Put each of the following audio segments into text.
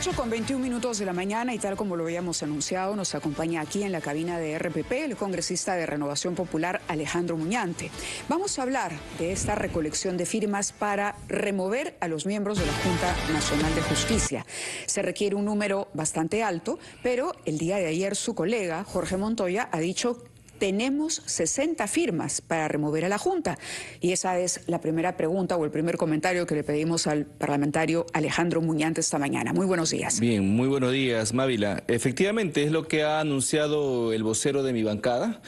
8:21 de la mañana y tal como lo habíamos anunciado, nos acompaña aquí en la cabina de RPP el congresista de Renovación Popular Alejandro Muñante. Vamos a hablar de esta recolección de firmas para remover a los miembros de la Junta Nacional de Justicia. Se requiere un número bastante alto, pero el día de ayer su colega Jorge Montoya ha dicho: tenemos 60 firmas para remover a la Junta. Y esa es la primera pregunta o el primer comentario que le pedimos al parlamentario Alejandro Muñante esta mañana. Muy buenos días. Bien, muy buenos días, Mávila. Efectivamente, es lo que ha anunciado el vocero de mi bancada.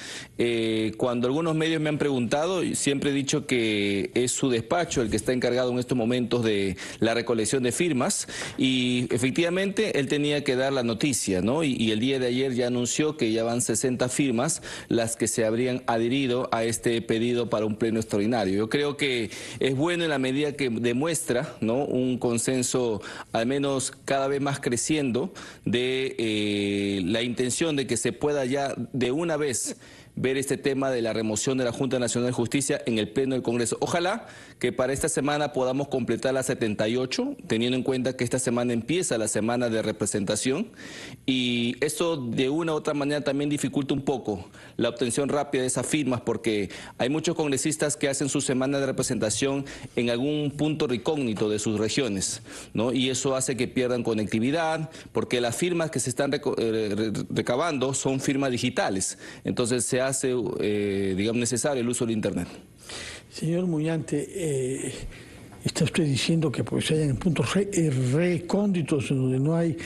Cuando algunos medios me han preguntado, siempre he dicho que es su despacho el que está encargado en estos momentos de la recolección de firmas. Y efectivamente, él tenía que dar la noticia, ¿no? Y el día de ayer ya anunció que ya van 60 firmas las que se habrían adherido a este pedido para un pleno extraordinario. Yo creo que es bueno en la medida que demuestra, ¿no?, un consenso al menos cada vez más creciendo de la intención de que se pueda ya de una vez ver este tema de la remoción de la Junta Nacional de Justicia en el Pleno del Congreso. Ojalá que para esta semana podamos completar las 78, teniendo en cuenta que esta semana empieza la semana de representación, y esto de una u otra manera también dificulta un poco la obtención rápida de esas firmas, porque hay muchos congresistas que hacen su semana de representación en algún punto recógnito de sus regiones, ¿no? Y eso hace que pierdan conectividad, porque las firmas que se están recabando son firmas digitales, entonces se hace, digamos, necesario el uso del Internet. Señor Muñante, está usted diciendo que pues hayan puntos recónditos donde no hay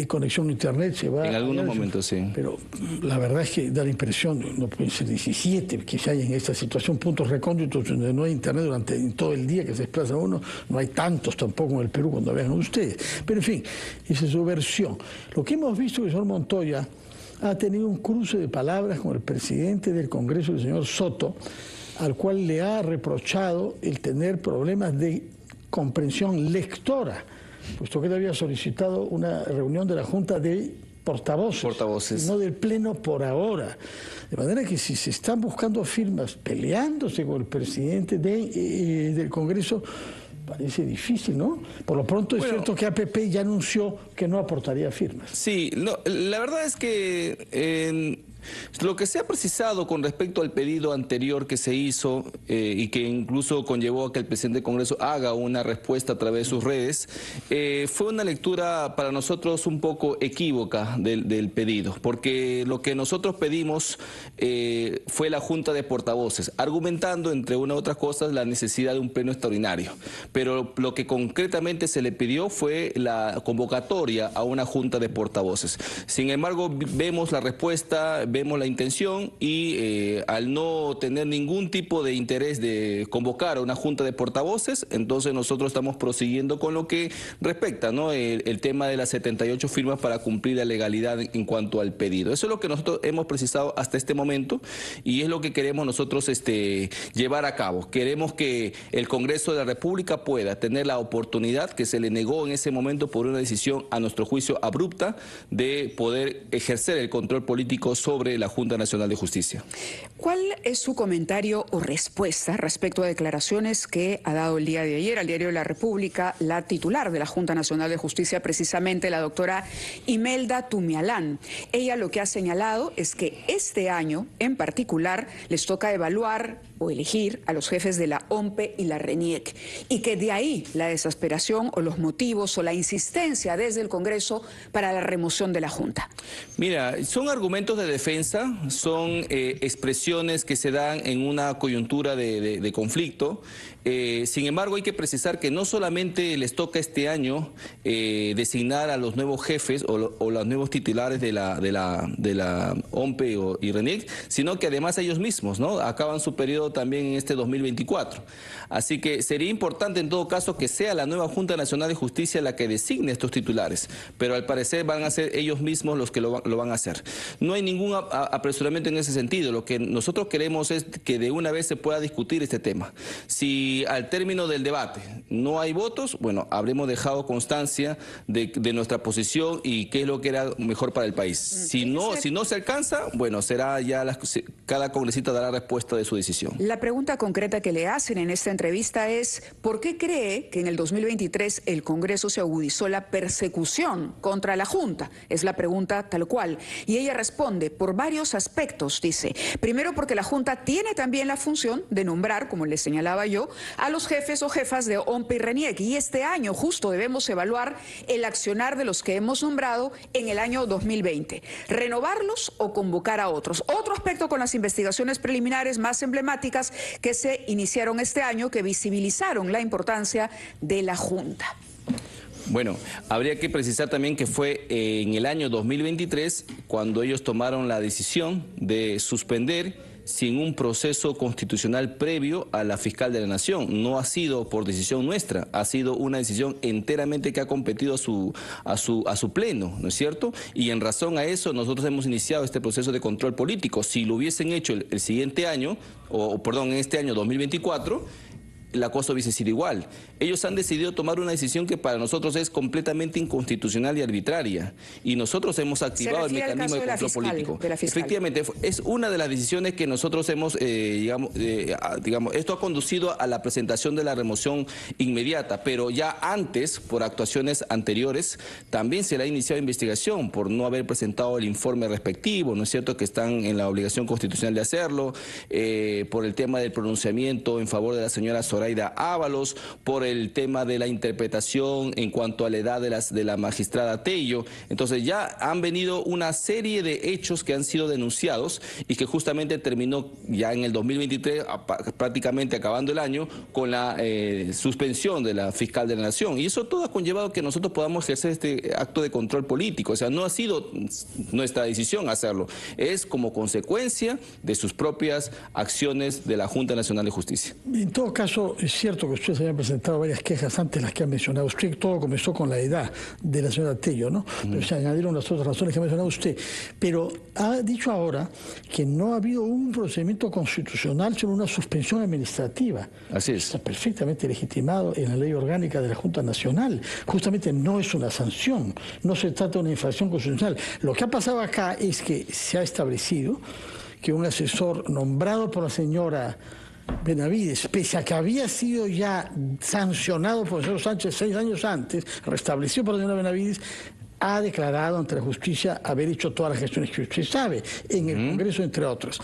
conexión a Internet, se va... En algunos momentos, sí. Pero la verdad es que da la impresión, no pueden ser 17 que se haya en esta situación, puntos recónditos donde no hay Internet durante todo el día que se desplaza uno, no hay tantos tampoco en el Perú cuando vean ustedes. Pero en fin, esa es su versión. Lo que hemos visto es que el señor Montoya ha tenido un cruce de palabras con el presidente del Congreso, el señor Soto, al cual le ha reprochado el tener problemas de comprensión lectora, puesto que él había solicitado una reunión de la Junta de portavoces, no del Pleno por ahora. De manera que si se están buscando firmas peleándose con el presidente del Congreso, parece difícil, ¿no? Por lo pronto es cierto que APP ya anunció que no aportaría firmas. Sí, no, la verdad es que lo que se ha precisado con respecto al pedido anterior que se hizo y que incluso conllevó a que el presidente del Congreso haga una respuesta a través de sus redes, fue una lectura para nosotros un poco equívoca del pedido, porque lo que nosotros pedimos fue la Junta de Portavoces, argumentando, entre una u otras cosas, la necesidad de un pleno extraordinario. Pero lo que concretamente se le pidió fue la convocatoria a una Junta de Portavoces. Sin embargo, vemos la respuesta, vemos la intención y al no tener ningún tipo de interés de convocar a una Junta de Portavoces, entonces nosotros estamos prosiguiendo con lo que respecta, ¿no?, el tema de las 78 firmas para cumplir la legalidad en cuanto al pedido. Eso es lo que nosotros hemos precisado hasta este momento y es lo que queremos nosotros llevar a cabo. Queremos que el Congreso de la República pueda tener la oportunidad que se le negó en ese momento por una decisión, a nuestro juicio, abrupta, de poder ejercer el control político sobre la Junta Nacional de Justicia. ¿Cuál es su comentario o respuesta respecto a declaraciones que ha dado el día de ayer al Diario de la República la titular de la Junta Nacional de Justicia, precisamente la doctora Imelda Tumialán? Ella lo que ha señalado es que este año en particular les toca evaluar o elegir a los jefes de la OMPE y la RENIEC, y que de ahí la desesperación o los motivos o la insistencia desde el Congreso para la remoción de la Junta. Mira, son argumentos de defensa, son expresiones que se dan en una coyuntura de conflicto. Sin embargo, hay que precisar que no solamente les toca este año designar a los nuevos jefes o los nuevos titulares de la OMPE y RENIEC, sino que además ellos mismos, ¿no?, acaban su periodo también en este 2024. Así que sería importante en todo caso que sea la nueva Junta Nacional de Justicia la que designe estos titulares, pero al parecer van a ser ellos mismos los que lo van a hacer. No hay ningún apresuramiento en ese sentido. Lo que nosotros queremos es que de una vez se pueda discutir este tema. Si al término del debate no hay votos, bueno, habremos dejado constancia de nuestra posición y qué es lo que era mejor para el país. Si no se alcanza, bueno, será ya cada congresista dará respuesta de su decisión. Congreso. La pregunta concreta que le hacen en esta entrevista es ¿por qué cree que en el 2023 el Congreso se agudizó la persecución contra la Junta? Es la pregunta tal cual. Y ella responde por varios aspectos, dice. Primero, porque la Junta tiene también la función de nombrar, como le señalaba yo, a los jefes o jefas de OMPE y RENIEC. Y este año justo debemos evaluar el accionar de los que hemos nombrado en el año 2020. Renovarlos o convocar a otros. Otro aspecto con las investigaciones preliminares más emblemáticas que se iniciaron este año, que visibilizaron la importancia de la Junta. Bueno, habría que precisar también que fue en el año 2023 cuando ellos tomaron la decisión de suspender sin un proceso constitucional previo a la fiscal de la Nación. No ha sido por decisión nuestra, ha sido una decisión enteramente que ha competido a su pleno, ¿no es cierto? Y en razón a eso nosotros hemos iniciado este proceso de control político. Si lo hubiesen hecho el siguiente año, en este año 2024, la cosa hubiese sido igual. Ellos han decidido tomar una decisión que para nosotros es completamente inconstitucional y arbitraria. Y nosotros hemos activado el mecanismo de control político. Efectivamente, es una de las decisiones que nosotros hemos, esto ha conducido a la presentación de la remoción inmediata, pero ya antes, por actuaciones anteriores, también se le ha iniciado investigación por no haber presentado el informe respectivo, ¿no es cierto?, que están en la obligación constitucional de hacerlo, por el tema del pronunciamiento en favor de la señora Zoraida Ábalos, por el tema de la interpretación en cuanto a la edad de la magistrada Tello. Entonces ya han venido una serie de hechos que han sido denunciados y que justamente terminó ya en el 2023, prácticamente acabando el año, con la suspensión de la fiscal de la Nación. Y eso todo ha conllevado que nosotros podamos ejercer este acto de control político. O sea, no ha sido nuestra decisión hacerlo, es como consecuencia de sus propias acciones de la Junta Nacional de Justicia. En todo caso, es cierto que ustedes habían presentado varias quejas antes, las que ha mencionado usted. Todo comenzó con la edad de la señora Tello, ¿no? Pero se añadieron las otras razones que ha mencionado usted. Pero ha dicho ahora que no ha habido un procedimiento constitucional, sino una suspensión administrativa. Así es. Está perfectamente legitimado en la ley orgánica de la Junta Nacional. Justamente no es una sanción, no se trata de una infracción constitucional. Lo que ha pasado acá es que se ha establecido que un asesor nombrado por la señora Benavides, pese a que había sido ya sancionado por el señor Sánchez 6 años antes, restablecido por la señora Benavides, ha declarado ante la justicia haber hecho todas las gestiones que usted sabe, en el Congreso, entre otros.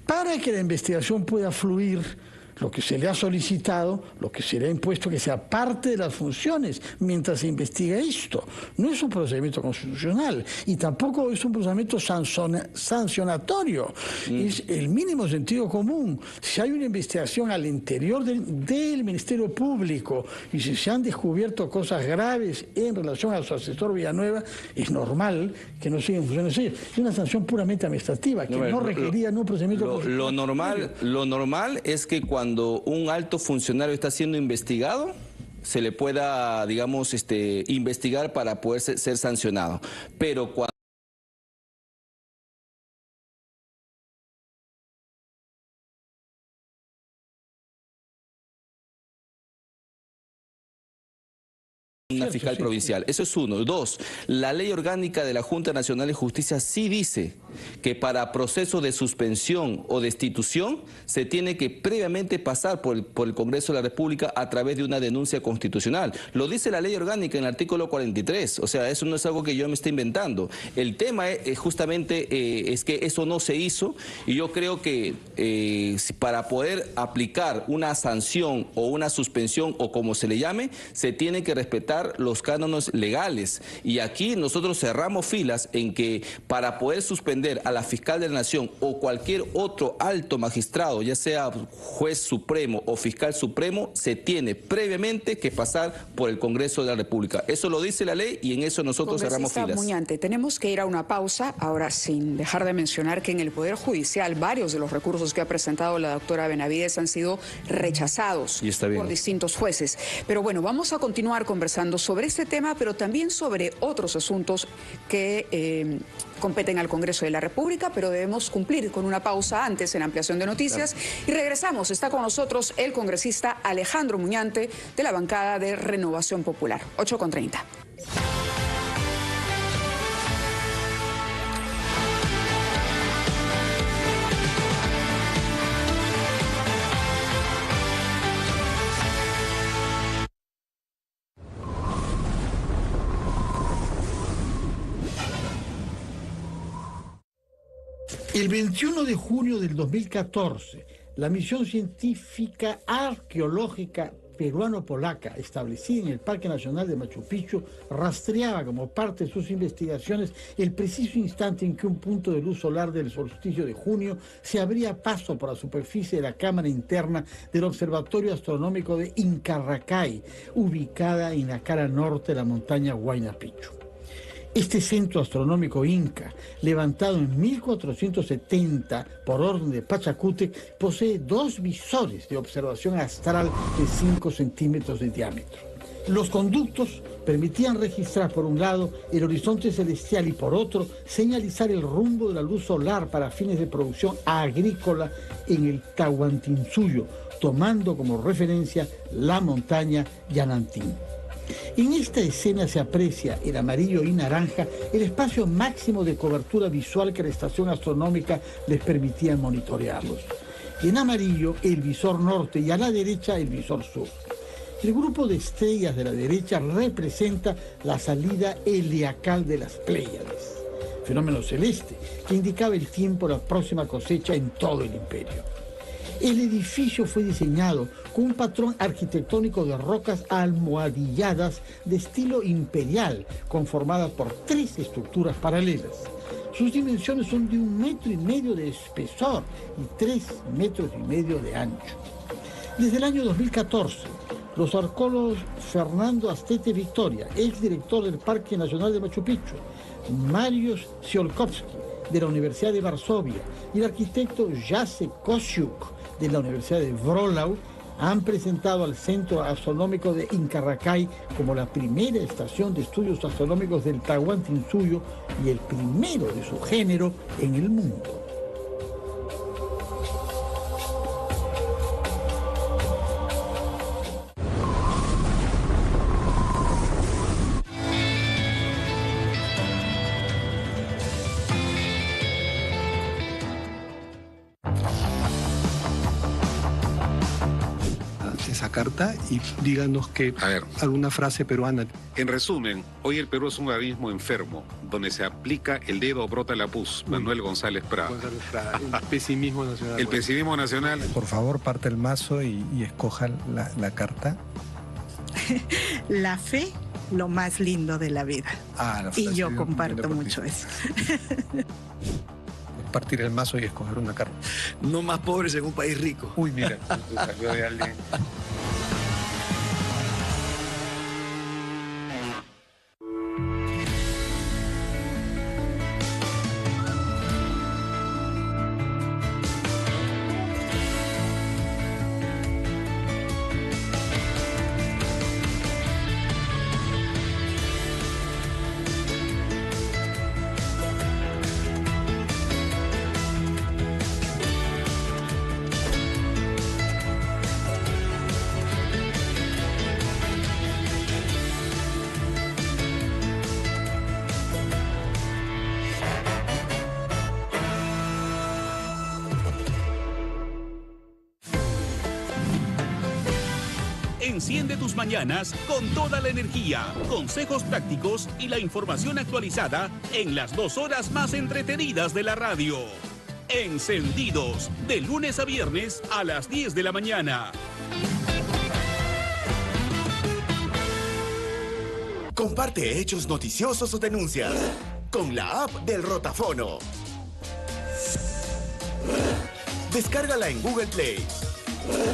Para que la investigación pueda fluir, lo que se le ha solicitado, lo que se le ha impuesto, que sea parte de las funciones mientras se investiga esto. No es un procedimiento constitucional y tampoco es un procedimiento sancionatorio. Es el mínimo sentido común. Si hay una investigación al interior del Ministerio Público y si se han descubierto cosas graves en relación a su asesor Villanueva, es normal que no sigan funciones ellos. Es una sanción puramente administrativa que no requería un procedimiento constitucional. Lo normal es que cuando un alto funcionario está siendo investigado, se le pueda, digamos, investigar para poder ser sancionado. Pero cuando una fiscal provincial. Eso es uno. Dos, la ley orgánica de la Junta Nacional de Justicia sí dice que para proceso de suspensión o destitución se tiene que previamente pasar por el Congreso de la República a través de una denuncia constitucional. Lo dice la ley orgánica en el artículo 43. O sea, eso no es algo que yo me esté inventando. El tema es justamente es que eso no se hizo y yo creo que para poder aplicar una sanción o una suspensión o como se le llame, se tiene que respetar los cánones legales. Y aquí nosotros cerramos filas en que para poder suspender a la fiscal de la Nación o cualquier otro alto magistrado, ya sea juez supremo o fiscal supremo, se tiene previamente que pasar por el Congreso de la República. Eso lo dice la ley y en eso nosotros cerramos filas. Muñante, tenemos que ir a una pausa, ahora sin dejar de mencionar que en el Poder Judicial varios de los recursos que ha presentado la doctora Benavides han sido rechazados por distintos jueces. Pero bueno, vamos a continuar conversando sobre este tema, pero también sobre otros asuntos que competen al Congreso de la República, pero debemos cumplir con una pausa antes en Ampliación de Noticias. Y regresamos. Está con nosotros el congresista Alejandro Muñante de la bancada de Renovación Popular. 8:30. El 21 de junio del 2014, la misión científica arqueológica peruano-polaca, establecida en el Parque Nacional de Machu Picchu, rastreaba como parte de sus investigaciones el preciso instante en que un punto de luz solar del solsticio de junio se abría paso por la superficie de la cámara interna del Observatorio Astronómico de Incarracay, ubicada en la cara norte de la montaña Huayna Picchu. Este centro astronómico inca, levantado en 1470 por orden de Pachacútec, posee 2 visores de observación astral de 5 centímetros de diámetro. Los conductos permitían registrar por un lado el horizonte celestial y por otro señalizar el rumbo de la luz solar para fines de producción agrícola en el Tahuantinsuyo, tomando como referencia la montaña Yanantín. En esta escena se aprecia en amarillo y naranja el espacio máximo de cobertura visual que la estación astronómica les permitía monitorearlos. En amarillo el visor norte y a la derecha el visor sur. El grupo de estrellas de la derecha representa la salida heliacal de las Pléyades, fenómeno celeste que indicaba el tiempo de la próxima cosecha en todo el imperio. El edificio fue diseñado con un patrón arquitectónico de rocas almohadilladas de estilo imperial, conformada por 3 estructuras paralelas. Sus dimensiones son de 1,5 metros de espesor y 3,5 metros de ancho. Desde el año 2014, los arqueólogos Fernando Astete Victoria, exdirector del Parque Nacional de Machu Picchu, Mariusz Tsiolkovski, de la Universidad de Varsovia, y el arquitecto Jacek Kościuk, de la Universidad de Wrocław, han presentado al Centro Astronómico de Incarracay como la primera estación de estudios astronómicos del Tahuantinsuyo y el primero de su género en el mundo. Esa carta y díganos que alguna frase peruana. En resumen, hoy el Perú es un abismo enfermo, donde se aplica el dedo brota la pus. Manuel González Prada. El pesimismo nacional. El pesimismo nacional. Por favor, parte el mazo y escoja la carta. La fe, lo más lindo de la vida. Y yo comparto mucho eso. Partir el mazo y escoger una carta. No más pobres en un país rico. Uy, mira, salió de alguien. Enciende tus mañanas con toda la energía, consejos prácticos y la información actualizada en las 2 horas más entretenidas de la radio. Encendidos, de lunes a viernes a las 10 de la mañana. Comparte hechos noticiosos o denuncias con la app del Rotafono. Descárgala en Google Play.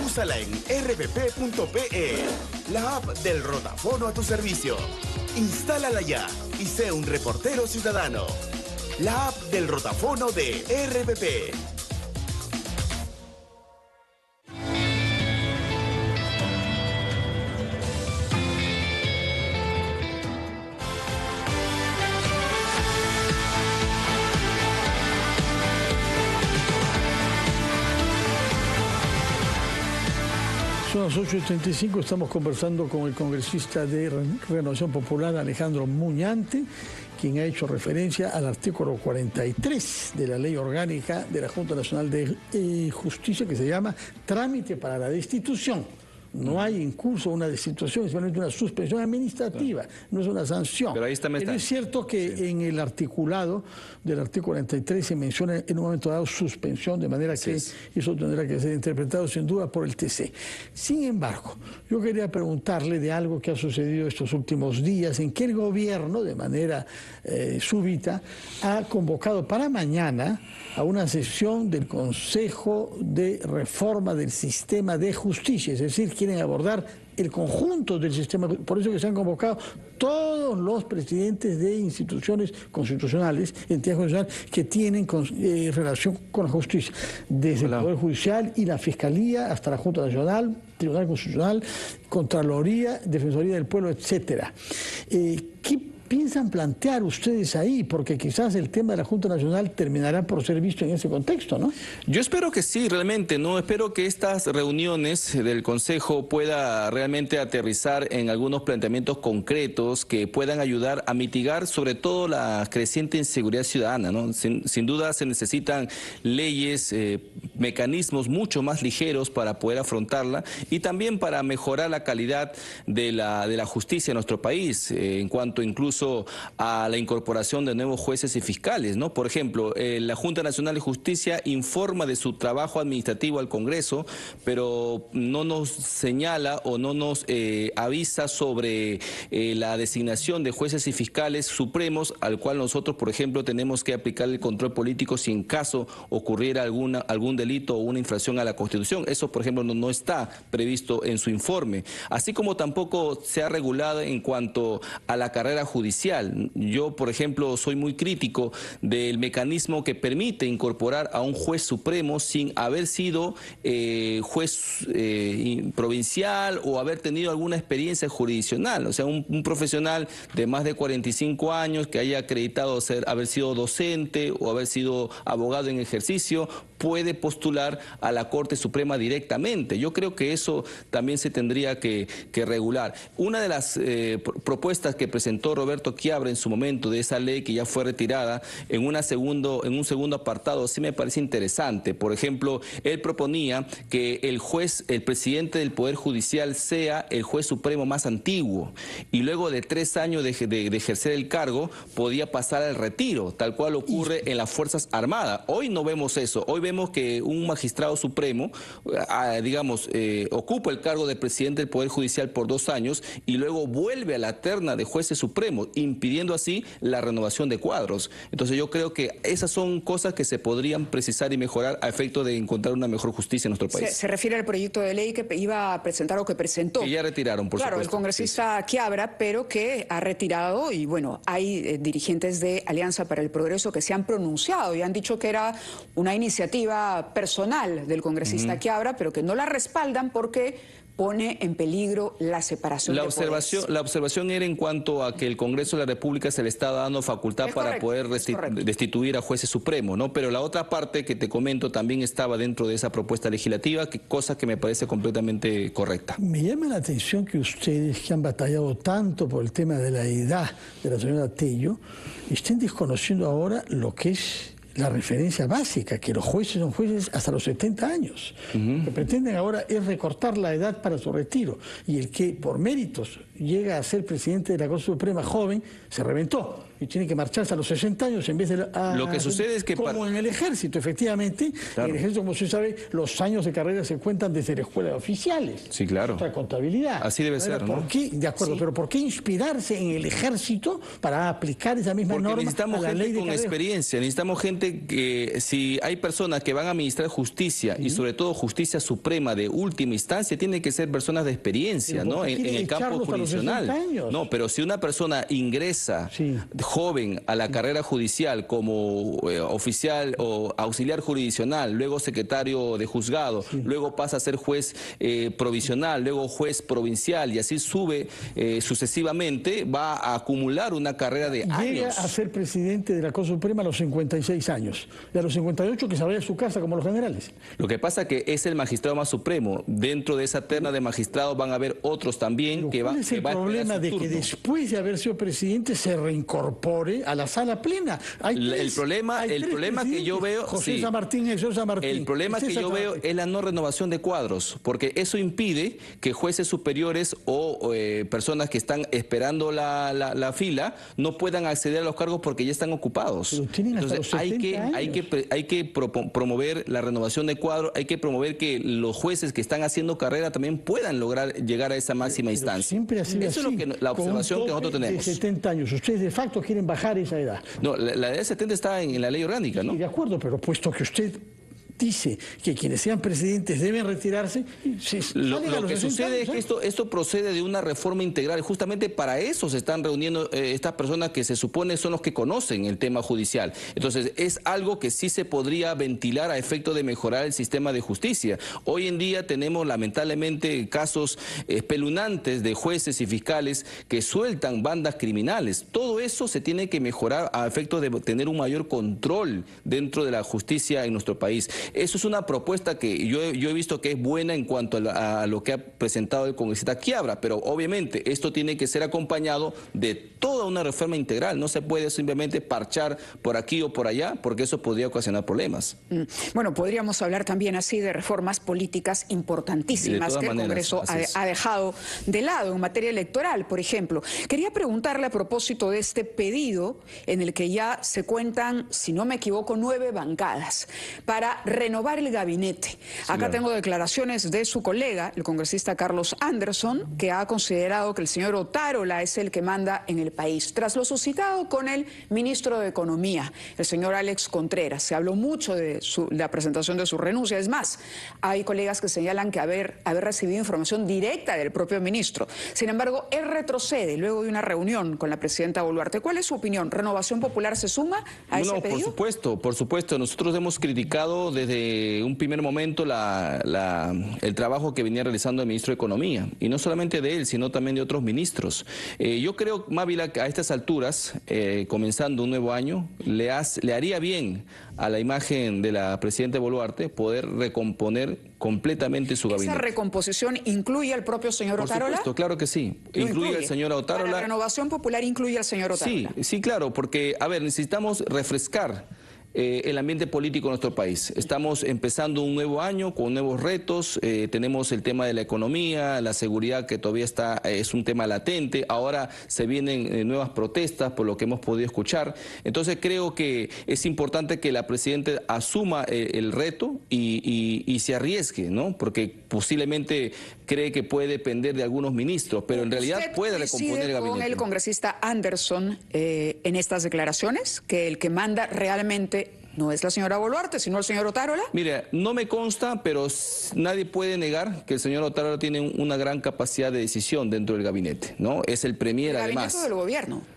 Úsala en rpp.pe, la app del Rotafono a tu servicio. Instálala ya y sé un reportero ciudadano. La app del Rotafono de RPP. Son las 8:35, estamos conversando con el congresista de Renovación Popular, Alejandro Muñante, quien ha hecho referencia al artículo 43 de la Ley Orgánica de la Junta Nacional de Justicia, que se llama Trámite para la Destitución No hay en curso una destitución, es simplemente una suspensión administrativa, no es una sanción. Pero ahí está. Pero es cierto que en el articulado del artículo 43 se menciona en un momento dado suspensión, de manera que eso tendrá que ser interpretado sin duda por el TC. Sin embargo, yo quería preguntarle de algo que ha sucedido estos últimos días, en que el gobierno, de manera súbita, ha convocado para mañana a una sesión del Consejo de Reforma del Sistema de Justicia, es decir, quieren abordar el conjunto del sistema, por eso que se han convocado todos los presidentes de instituciones constitucionales, entidades constitucionales que tienen relación con la justicia, desde el Poder Judicial y la Fiscalía hasta la Junta Nacional, Tribunal Constitucional, Contraloría, Defensoría del Pueblo, etcétera. ¿Qué piensan plantear ustedes ahí? Porque quizás el tema de la Junta Nacional terminará por ser visto en ese contexto, ¿no? Yo espero que sí, realmente, ¿no? Espero que estas reuniones del Consejo pueda realmente aterrizar en algunos planteamientos concretos que puedan ayudar a mitigar sobre todo la creciente inseguridad ciudadana, ¿no? Sin duda se necesitan leyes, mecanismos mucho más ligeros para poder afrontarla y también para mejorar la calidad de la justicia en nuestro país, en cuanto incluso a la incorporación de nuevos jueces y fiscales, ¿no? Por ejemplo, la Junta Nacional de Justicia informa de su trabajo administrativo al Congreso, pero no nos señala o no nos avisa sobre la designación de jueces y fiscales supremos, al cual nosotros, por ejemplo, tenemos que aplicar el control político si en caso ocurriera algún delito o una infracción a la Constitución. Eso, por ejemplo, no está previsto en su informe. Así como tampoco se ha regulado en cuanto a la carrera judicial. Yo, por ejemplo, soy muy crítico del mecanismo que permite incorporar a un juez supremo sin haber sido juez provincial o haber tenido alguna experiencia jurisdiccional. O sea, un profesional de más de 45 años que haya acreditado haber sido docente o haber sido abogado en ejercicio puede postular a la Corte Suprema directamente. Yo creo que eso también se tendría que regular. Una de las propuestas que presentó Roberto Quiabra en su momento de esa ley que ya fue retirada, en un segundo apartado sí me parece interesante. Por ejemplo, él proponía que el presidente del Poder Judicial sea el juez supremo más antiguo y luego de 3 años de ejercer el cargo podía pasar al retiro, tal cual ocurre en las Fuerzas Armadas. Hoy no vemos eso. Hoy vemos que un magistrado supremo, ocupa el cargo de presidente del Poder Judicial por 2 años y luego vuelve a la terna de jueces supremos, impidiendo así la renovación de cuadros. Entonces yo creo que esas son cosas que se podrían precisar y mejorar a efecto de encontrar una mejor justicia en nuestro país. Se refiere al proyecto de ley que iba a presentar o que presentó. Que ya retiraron, por supuesto. Claro, el congresista Quiabra, pero que ha retirado y bueno, hay dirigentes de Alianza para el Progreso que se han pronunciado y han dicho que era una iniciativa personal del congresista Quiabra, pero que no la respaldan porque pone en peligro la separación de poderes. La observación era en cuanto a que el Congreso de la República se le está dando facultad para poder destituir a jueces supremos, ¿no? Pero la otra parte que te comento también estaba dentro de esa propuesta legislativa, cosa que me parece completamente correcta. Me llama la atención que ustedes, que han batallado tanto por el tema de la edad de la señora Tello, estén desconociendo ahora lo que es la referencia básica, que los jueces son jueces hasta los 70 años. Lo que pretenden ahora es recortar la edad para su retiro. Y el que por méritos llega a ser presidente de la Corte Suprema joven, se reventó. Y tiene que marcharse a los 60 años en vez de... Lo que sucede es que... Como en el ejército, efectivamente. Claro. En el ejército, como se sabe, los años de carrera se cuentan desde la escuela de oficiales. Sí, claro. Otra contabilidad. Así debe ser, ¿no? ¿Por qué? De acuerdo, pero ¿por qué inspirarse en el ejército para aplicar esa misma norma necesitamos a la ley de con experiencia, necesitamos gente que, si hay personas que van a administrar justicia y sobre todo justicia suprema de última instancia, tienen que ser personas de experiencia, ¿no? En el campo jurisdiccional. No, pero si una persona ingresa joven a la carrera judicial como oficial o auxiliar jurisdiccional, luego secretario de juzgado, luego pasa a ser juez provisional, luego juez provincial y así sube sucesivamente, va a acumular una carrera de años. Llega a ser presidente de la Corte Suprema a los 56 años y a los 58 que se vaya a su casa como los generales. Lo que pasa es que es el magistrado más supremo. Dentro de esa terna de magistrados van a haber otros también que van... el problema de que después de haber sido presidente se reincorpore a la sala plena? El problema que yo veo... José San Martín, Jesús San Martín. El problema que yo veo es la no renovación de cuadros, porque eso impide que jueces superiores o personas que están esperando la fila no puedan acceder a los cargos porque ya están ocupados. Entonces hay que promover la renovación de cuadros, hay que promover que los jueces que están haciendo carrera también puedan lograr llegar a esa máxima instancia. Siempre ha sido Eso así, es la observación que nosotros tenemos. De 70 años. Ustedes de facto quieren bajar esa edad. No, la edad de 70 está en la ley orgánica, ¿no? Sí, de acuerdo, pero puesto que usted dice que quienes sean presidentes deben retirarse, lo que sucede es que esto procede de una reforma integral. Justamente para eso se están reuniendo estas personas que se supone son los que conocen el tema judicial. Entonces es algo que sí se podría ventilar a efecto de mejorar el sistema de justicia. Hoy en día tenemos lamentablemente casos espeluznantes de jueces y fiscales que sueltan bandas criminales. Todo eso se tiene que mejorar a efecto de tener un mayor control dentro de la justicia en nuestro país. Eso es una propuesta que yo he visto que es buena en cuanto a lo que ha presentado el congresista Quiabra, pero obviamente esto tiene que ser acompañado de toda una reforma integral. No se puede simplemente parchar por aquí o por allá, porque eso podría ocasionar problemas. Bueno, podríamos hablar también así de reformas políticas importantísimas que el Congreso ha dejado de lado en materia electoral, por ejemplo. Quería preguntarle a propósito de este pedido en el que ya se cuentan, si no me equivoco, 9 bancadas para renovar el gabinete. Acá tengo declaraciones de su colega, el congresista Carlos Anderson, que ha considerado que el señor Otárola es el que manda en el país. Tras lo suscitado con el ministro de Economía, el señor Alex Contreras, se habló mucho de la presentación de su renuncia. Es más, hay colegas que señalan que haber recibido información directa del propio ministro. Sin embargo, él retrocede luego de una reunión con la presidenta Boluarte. ¿Cuál es su opinión? ¿Renovación Popular se suma a ese pedido? Por supuesto. Nosotros hemos criticado desde un primer momento el trabajo que venía realizando el ministro de Economía, y no solamente de él, sino también de otros ministros. Yo creo, Mávila, que a estas alturas, comenzando un nuevo año, le haría bien a la imagen de la presidenta Boluarte poder recomponer completamente su gabinete. ¿Esa recomposición incluye al propio señor Otárola? Por supuesto, claro que sí. Incluye al señor Otárola. ¿La renovación popular incluye al señor Otárola? Sí, claro, porque, a ver, necesitamos refrescar el ambiente político en nuestro país. Estamos empezando un nuevo año con nuevos retos, tenemos el tema de la economía, la seguridad que todavía es un tema latente, ahora se vienen nuevas protestas por lo que hemos podido escuchar. Entonces creo que es importante que la presidenta asuma el reto y se arriesgue, ¿no? Porque posiblemente cree que puede depender de algunos ministros, pero en realidad puede recomponer el gabinete. ¿Con el congresista Anderson en estas declaraciones, que el que manda realmente no es la señora Boluarte, sino el señor Otárola? Mire, no me consta, pero nadie puede negar que el señor Otárola tiene una gran capacidad de decisión dentro del gabinete, ¿no? Es el premier, además. ¿El gabinete del gobierno?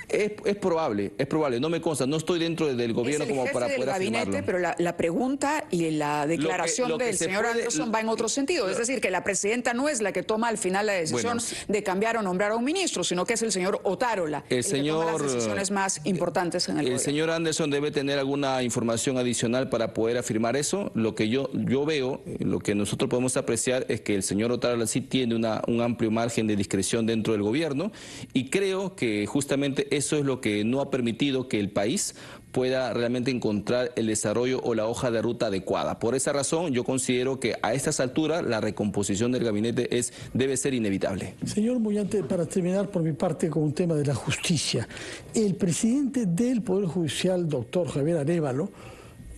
Es probable, no me consta, no estoy dentro del gobierno como para poder afirmarlo. Pero la pregunta y la declaración del señor Anderson va en otro sentido, es decir, que la presidenta no es la que toma al final la decisión de cambiar o nombrar a un ministro, sino que es el señor Otárola el que toma las decisiones más importantes en el gobierno. El señor Anderson debe tener alguna información adicional para poder afirmar eso. Lo que yo veo, lo que nosotros podemos apreciar es que el señor Otárola sí tiene un amplio margen de discreción dentro del gobierno, y creo que justamente eso es lo que no ha permitido que el país pueda realmente encontrar el desarrollo o la hoja de ruta adecuada. Por esa razón, yo considero que a estas alturas la recomposición del gabinete debe ser inevitable. Señor Muñante, para terminar por mi parte con un tema de la justicia, el presidente del Poder Judicial, doctor Javier Arévalo,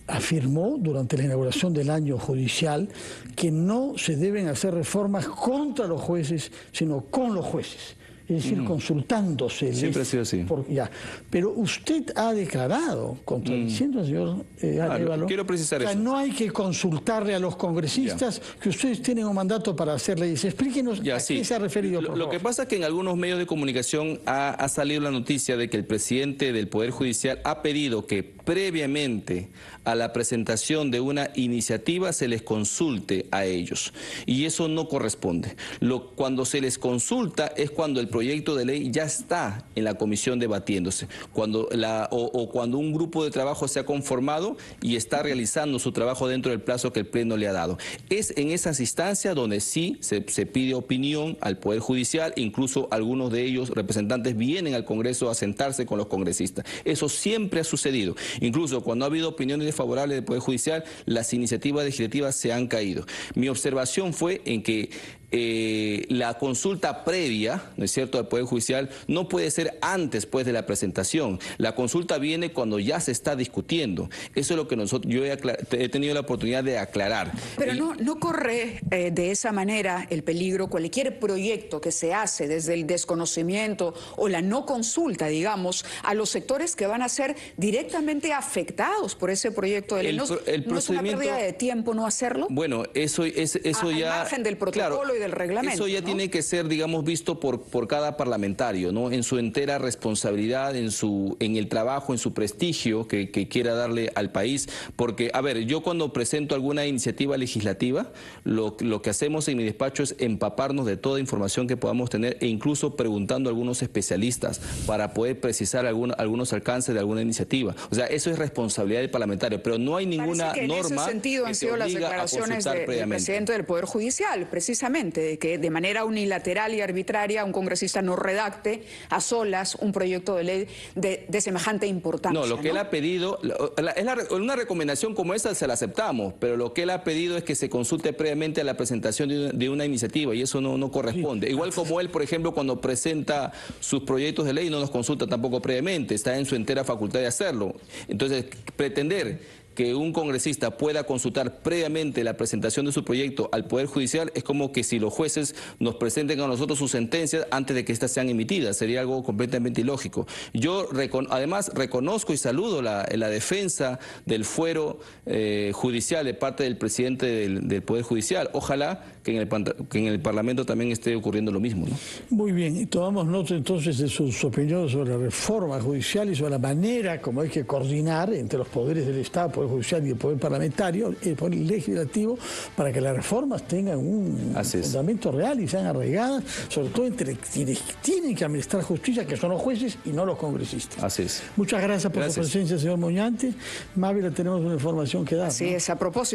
afirmó durante la inauguración del año judicial que no se deben hacer reformas contra los jueces, sino con los jueces. Es decir, consultándose. Siempre ha sido así. Pero usted ha declarado, contradiciendo al señor Arévalo, quiero precisar eso. No hay que consultarle a los congresistas, que ustedes tienen un mandato para hacer leyes. Explíquenos a qué se ha referido, por favor. Lo que pasa es que en algunos medios de comunicación ha salido la noticia de que el presidente del Poder Judicial ha pedido que previamente a la presentación de una iniciativa se les consulte a ellos. Y eso no corresponde. Cuando se les consulta es cuando el proyecto de ley ya está en la comisión debatiéndose, cuando cuando un grupo de trabajo se ha conformado y está realizando su trabajo dentro del plazo que el Pleno le ha dado. Es en esas instancias donde sí se pide opinión al Poder Judicial, incluso algunos de ellos, representantes, vienen al Congreso a sentarse con los congresistas. Eso siempre ha sucedido. Incluso cuando ha habido opiniones desfavorables del Poder Judicial, las iniciativas legislativas se han caído. Mi observación fue en que la consulta previa, ¿no es cierto?, al Poder Judicial no puede ser antes, pues, de la presentación. La consulta viene cuando ya se está discutiendo. Eso es lo que yo he tenido la oportunidad de aclarar. Pero no corre de esa manera el peligro cualquier proyecto que se hace desde el desconocimiento o la no consulta, digamos, a los sectores que van a ser directamente afectados por ese proyecto de ley. ¿No es una pérdida de tiempo no hacerlo? Bueno, eso ya... Al margen del protocolo, claro, y del reglamento. Eso ya, ¿no?, tiene que ser, digamos, visto por cada parlamentario, ¿no?, en su entera responsabilidad, en el trabajo, en su prestigio que quiera darle al país. Porque, a ver, yo cuando presento alguna iniciativa legislativa, lo que hacemos en mi despacho es empaparnos de toda información que podamos tener e incluso preguntando a algunos especialistas para poder precisar algunos alcances de alguna iniciativa. O sea, eso es responsabilidad del parlamentario, pero no hay ninguna norma. En ese sentido han sido las declaraciones del presidente del Poder Judicial, precisamente, de que de manera unilateral y arbitraria un congresista no redacte a solas un proyecto de ley de semejante importancia. No, lo que él ha pedido, una recomendación como esa se la aceptamos, pero lo que él ha pedido es que se consulte previamente a la presentación de una iniciativa y eso no corresponde. Sí. Igual como él, por ejemplo, cuando presenta sus proyectos de ley no nos consulta tampoco previamente, está en su entera facultad de hacerlo. Entonces, pretender que un congresista pueda consultar previamente la presentación de su proyecto al Poder Judicial es como que si los jueces nos presenten a nosotros sus sentencias antes de que éstas sean emitidas. Sería algo completamente ilógico. Yo además reconozco y saludo la defensa del fuero judicial de parte del presidente del Poder Judicial. Ojalá que en el Parlamento también esté ocurriendo lo mismo, ¿no? Muy bien, y tomamos nota entonces de sus opiniones sobre la reforma judicial y sobre la manera como hay que coordinar entre los poderes del Estado, Poder Judicial y el Poder Parlamentario, el Poder Legislativo, para que las reformas tengan un fundamento real y sean arraigadas, sobre todo entre quienes tienen que administrar justicia, que son los jueces y no los congresistas. Así es. Muchas gracias por su presencia, señor Muñante. Mávila, tenemos una información que dar, Así ¿no? es, a propósito.